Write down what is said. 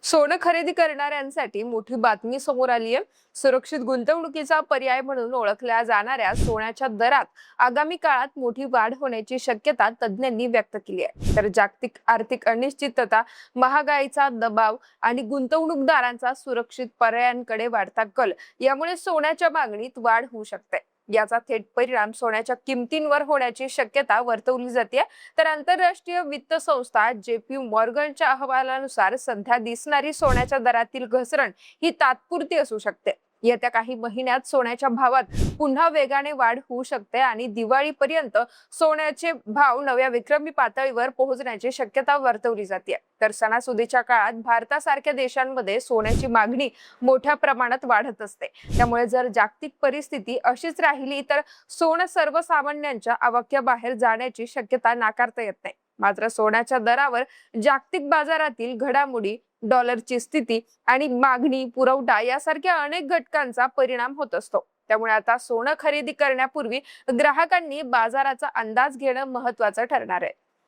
सोनं खरेदी करणाऱ्यांसाठी मोठी बातमी समोर आली आहे। सुरक्षित गुंतवणुकीचा पर्याय म्हणून ओळखल्या जाणाऱ्या सोन्याच्या दरात आगामी काळात मोठी वाढ होण्याची शक्यता तज्ज्ञांनी व्यक्त केली आहे। तर जागतिक आर्थिक अनिश्चितता, महागाईचा दबाव आणि गुंतवणूकदारांचा सुरक्षित पर्यायांकडे वाढता कल यामुळे सोन्याच्या मागणीत वाढ होऊ शकते। याचा थेट परिणाम सोन्याच्या किमतींवर होण्याची शक्यता वर्तवली जाते। तर आंतरराष्ट्रीय वित्त संस्था जेपी मॉर्गनच्या अहवालानुसार सध्या दिसणारी सोन्याच्या दरातील घसरण ही तात्पुरती असू शकते। येत्या काही महिन्यात सोन्याच्या भावात पुन्हा वेगाने वाढ होऊ शकते आणि दिवाळीपर्यंत सोन्याचे भाव नव्या विक्रमी पातळीवर पोहोचण्याची शक्यता वर्तवली जाते। तर सणासुदीच्या काळात भारतासारख्या देशांमध्ये सोन्याची मागणी मोठ्या प्रमाणात वाढत असते। त्यामुळे जर जागतिक परिस्थिती अशीच राहिली तर सोनं सर्वसामान्यांच्या आवाक्याबाहेर जाण्याची शक्यता नाकारता येत नाही। मात्र सोन्याच्या दरावर जागतिक बाजारातील घडामोडी, डॉलरची स्थिती आणि मागणी, पुरवठा यासारख्या अनेक घटकांचा परिणाम होत असतो। त्यामुळे आता सोनं खरेदी करण्यापूर्वी ग्राहकांनी बाजाराचा अंदाज घेणं महत्त्वाचं ठरणार आहे।